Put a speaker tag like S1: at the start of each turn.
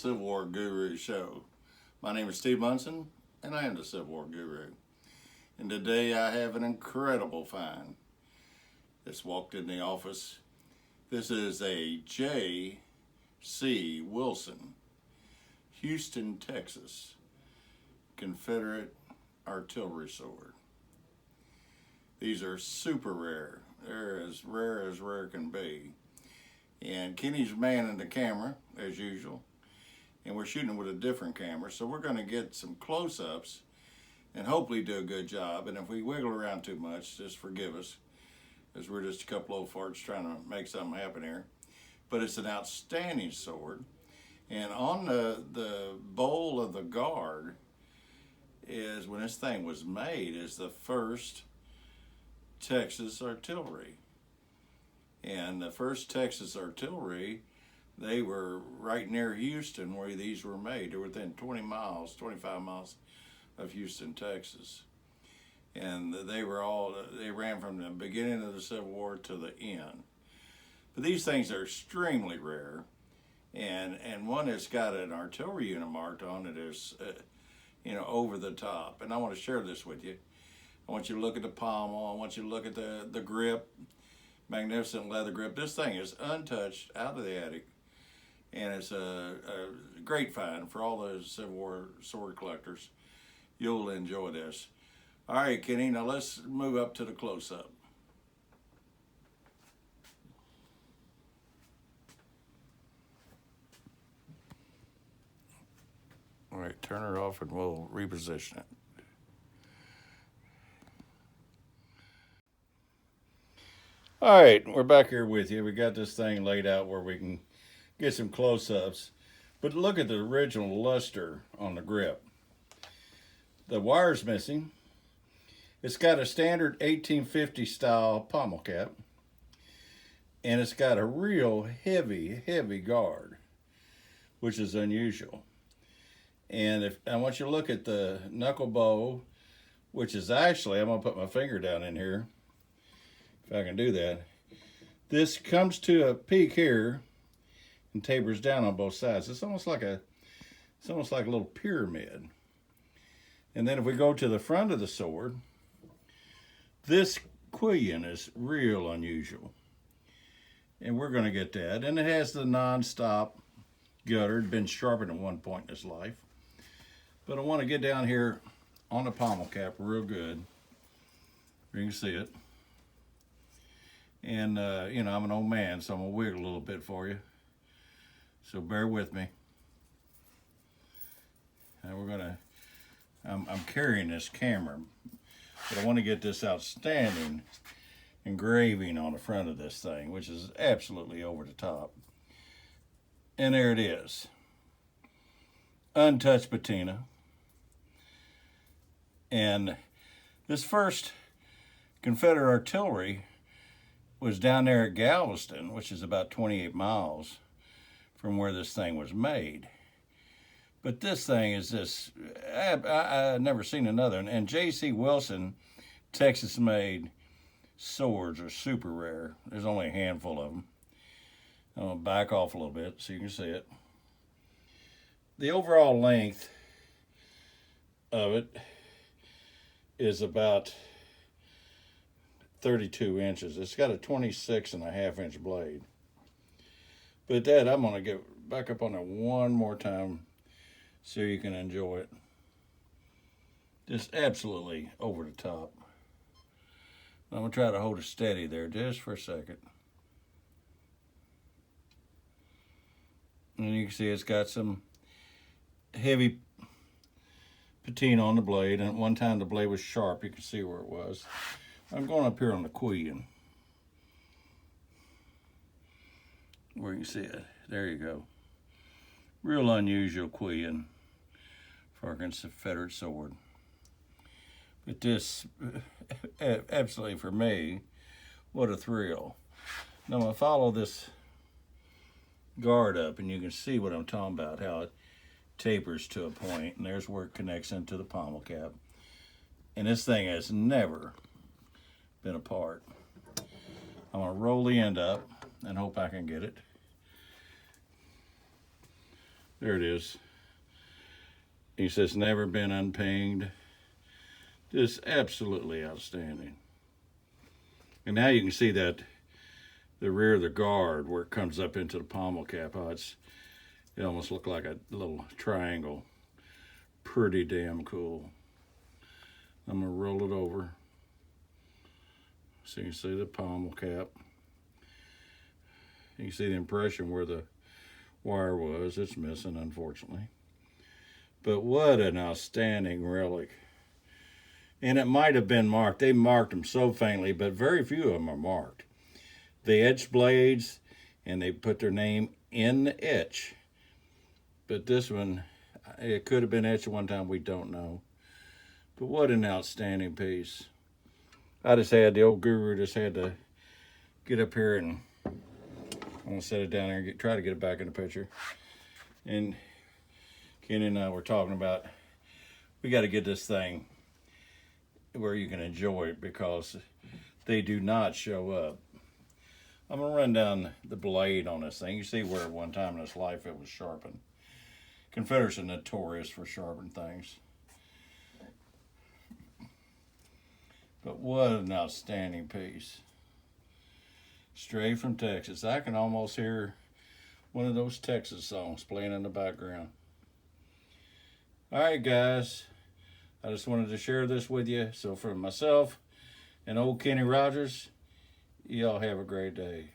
S1: Civil War Guru show. My name is Steve Munson, and I am the Civil War Guru. And today I have an incredible find that's walked in the office. This is a J.C. Wilson, Houston, Texas, Confederate Artillery Sword. These are super rare. They're as rare can be. And Kenny's manning the camera, as usual. And we're shooting with a different camera, so we're going to get some close-ups and hopefully do a good job. And if we wiggle around too much, just forgive us, as we're just a couple old farts trying to make something happen here. But it's an outstanding sword. And on the bowl of the guard is, when this thing was made, is the first Texas artillery. And the first Texas artillery, they were right near Houston where these were made. They were within 20 miles, 25 miles of Houston, Texas. And they ran from the beginning of the Civil War to the end. But these things are extremely rare. And one that's got an artillery unit marked on it is, over the top. And I want to share this with you. I want you to look at the pommel. I want you to look at the grip. Magnificent leather grip. This thing is untouched, out of the attic, and it's a great find for all those Civil War sword collectors. You'll enjoy this. All right, Kenny, now let's move up to the close-up. All right, turn her off and we'll reposition it. All right, we're back here with you. We got this thing laid out where we can get some close-ups. But look at the original luster on the grip. The wire's missing. It's got a standard 1850 style pommel cap. And it's got a real heavy guard, which is unusual. And I want you to look at the knuckle bow, which is actually, I'm going to put my finger down in here, if I can do that. This comes to a peak here and tapers down on both sides. It's almost like a little pyramid. And then if we go to the front of the sword, this quillion is real unusual. And we're going to get that. And it has the non-stop gutter. It'd been sharpened at one point in its life. But I want to get down here on the pommel cap real good. You can see it. And, I'm an old man, so I'm going to wiggle a little bit for you. So bear with me. And I'm carrying this camera, but I want to get this outstanding engraving on the front of this thing, which is absolutely over the top. And there it is. Untouched patina. And this first Confederate artillery was down there at Galveston, which is about 28 miles from where this thing was made. But this thing is this, I've never seen another. And J.C. Wilson, Texas-made swords are super rare. There's only a handful of them. I'm going to back off a little bit so you can see it. The overall length of it is about 32 inches. It's got a 26.5-inch blade. But that, I'm going to get back up on it one more time so you can enjoy it. Just absolutely over the top. I'm going to try to hold it steady there just for a second. And you can see it's got some heavy patina on the blade. And at one time the blade was sharp. You can see where it was. I'm going up here on the quillion, where you can see it. There you go. Real unusual quillion for a Confederate sword. But this, absolutely for me, what a thrill. Now I'm going to follow this guard up, and you can see what I'm talking about, how it tapers to a point, and there's where it connects into the pommel cap. And this thing has never been apart. I'm going to roll the end up and hope I can get it. There it is. He says, never been unpinged. Just absolutely outstanding. And now you can see that the rear of the guard where it comes up into the pommel cap. Oh, it almost looked like a little triangle. Pretty damn cool. I'm gonna roll it over so you can see the pommel cap. You can see the impression where the wire was. It's missing, unfortunately. But what an outstanding relic. And it might have been marked. They marked them so faintly, but very few of them are marked. They etched blades, and they put their name in the etch. But this one, it could have been etched at one time, we don't know. But what an outstanding piece. The old guru just had to get up here, and I'm gonna set it down there and try to get it back in the picture. And Kenny and I were talking about, we got to get this thing where you can enjoy it because they do not show up. I'm gonna run down the blade on this thing. You see where at one time in its life it was sharpened. Confederates are notorious for sharpened things. But what an outstanding piece. Straight from Texas. I can almost hear one of those Texas songs playing in the background. All right, guys. I just wanted to share this with you. So for myself and old Kenny Rogers, y'all have a great day.